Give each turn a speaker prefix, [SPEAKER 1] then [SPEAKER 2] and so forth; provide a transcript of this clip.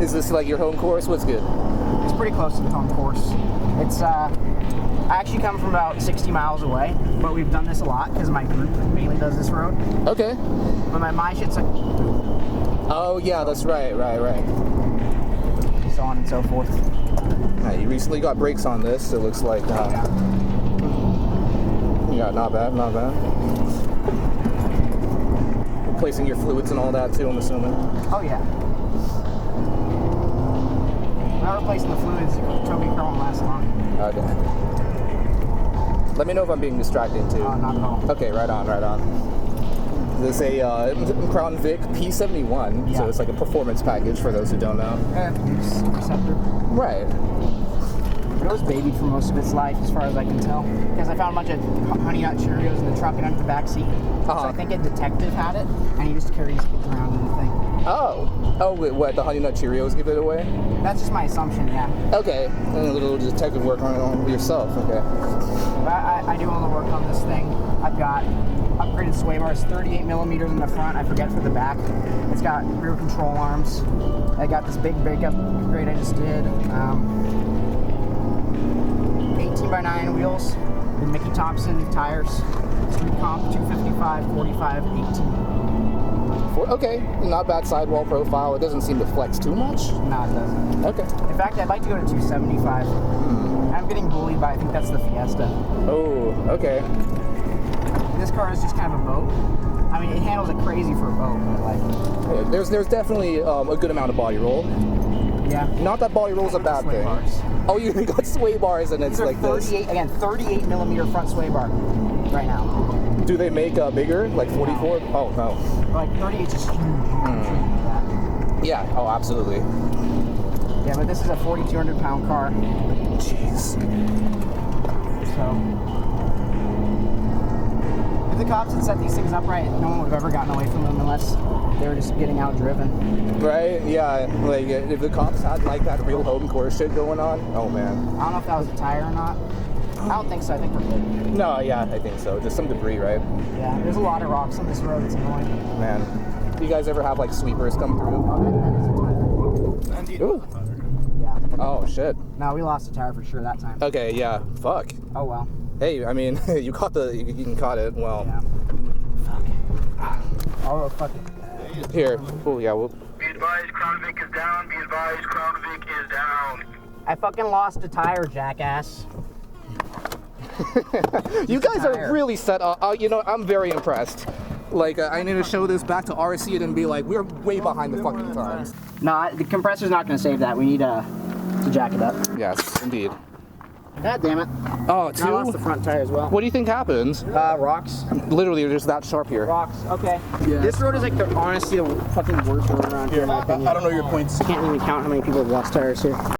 [SPEAKER 1] Is this like your home course? What's good?
[SPEAKER 2] It's pretty close to the home course. It's I actually come from about 60 miles away, but we've done this a lot because my group mainly does this road.
[SPEAKER 1] Okay.
[SPEAKER 2] But my shit's like...
[SPEAKER 1] Oh yeah, that's right.
[SPEAKER 2] So on and so forth.
[SPEAKER 1] You recently got brakes on this. It looks like. Yeah, not bad. Replacing your fluids and all that too, I'm assuming.
[SPEAKER 2] Oh yeah. Not replacing the fluids. Touge car won't last long.
[SPEAKER 1] Okay. Let me know if I'm being distracting too.
[SPEAKER 2] Not at all.
[SPEAKER 1] Okay, right on. This is a Crown Vic P71,
[SPEAKER 2] yeah.
[SPEAKER 1] So it's like a performance package for those who don't know.
[SPEAKER 2] Interceptor.
[SPEAKER 1] Right.
[SPEAKER 2] It was babied for most of its life, as far as I can tell. Because I found a bunch of Honey Nut Cheerios in the trunk and under the back seat. So I think a detective had it, and he just carries kids around in the thing.
[SPEAKER 1] Oh, wait, what? The Honey Nut Cheerios give it away?
[SPEAKER 2] That's just my assumption, yeah.
[SPEAKER 1] Okay, and a little detective work on it yourself. Okay.
[SPEAKER 2] But I do all the work on this thing. I've got upgraded sway bars, 38 millimeters in the front. I forget for the back. It's got rear control arms. I got this big upgrade I just did. 18x9 wheels with Mickey Thompson tires. Street comp 255, 45, 18.
[SPEAKER 1] Okay, not bad sidewall profile. It doesn't seem to flex too much.
[SPEAKER 2] No, it doesn't.
[SPEAKER 1] Okay.
[SPEAKER 2] In fact, I'd like to go to 275. I'm getting bullied by, I think that's the Fiesta.
[SPEAKER 1] Oh, okay.
[SPEAKER 2] This car is just kind of a boat. I mean, it handles it crazy for a boat, but like...
[SPEAKER 1] Yeah, there's definitely a good amount of body roll.
[SPEAKER 2] Yeah.
[SPEAKER 1] Not that body roll is a bad thing.
[SPEAKER 2] Bars.
[SPEAKER 1] Oh, you got sway bars and it's like
[SPEAKER 2] 38, this. Again, 38 millimeter front sway bar right now.
[SPEAKER 1] Do they make bigger, like 44?
[SPEAKER 2] No.
[SPEAKER 1] Oh, no.
[SPEAKER 2] Like 38 is just huge.
[SPEAKER 1] Yeah, oh, absolutely.
[SPEAKER 2] Yeah, but this is a 4,200 pound car.
[SPEAKER 1] Jeez.
[SPEAKER 2] So, if the cops had set these things up right, no one would have ever gotten away from them unless they were just getting outdriven.
[SPEAKER 1] Right? Yeah. Like if the cops had like that real home course shit going on, oh man.
[SPEAKER 2] I don't know if that was a tire or not. I don't think so. I think we're good.
[SPEAKER 1] No, yeah, I think so. Just some debris, right?
[SPEAKER 2] Yeah. There's a lot of rocks on this road. It's annoying.
[SPEAKER 1] Man, do you guys ever have like sweepers come through?
[SPEAKER 2] Oh, that is a tire.
[SPEAKER 1] Ooh.
[SPEAKER 2] Yeah.
[SPEAKER 1] Oh shit.
[SPEAKER 2] No, we lost a tire for sure that time.
[SPEAKER 1] Okay. Yeah. Fuck.
[SPEAKER 2] Oh well.
[SPEAKER 1] Hey, I mean, you caught it. Well.
[SPEAKER 2] Yeah. Fuck. Oh fuck it.
[SPEAKER 1] Here. Oh yeah. Well.
[SPEAKER 3] Be advised, Crown Vic is down. Be advised, Crown Vic is down.
[SPEAKER 2] I fucking lost a tire, jackass.
[SPEAKER 1] You guys are really set up. You know, I'm very impressed. Like, I need to show this back to RC and be like, we're way behind the fucking times.
[SPEAKER 2] No, the compressor's not going to save that. We need to jack it up.
[SPEAKER 1] Yes, indeed.
[SPEAKER 2] God damn it.
[SPEAKER 1] Oh,
[SPEAKER 2] I lost the front tire as well.
[SPEAKER 1] What do you think happens?
[SPEAKER 2] Rocks.
[SPEAKER 1] Literally, they're just that sharp here.
[SPEAKER 2] Rocks, okay. Yeah. This road is like honestly the fucking worst road around here in my opinion.
[SPEAKER 1] I don't know your points.
[SPEAKER 2] I can't even count how many people have lost tires here.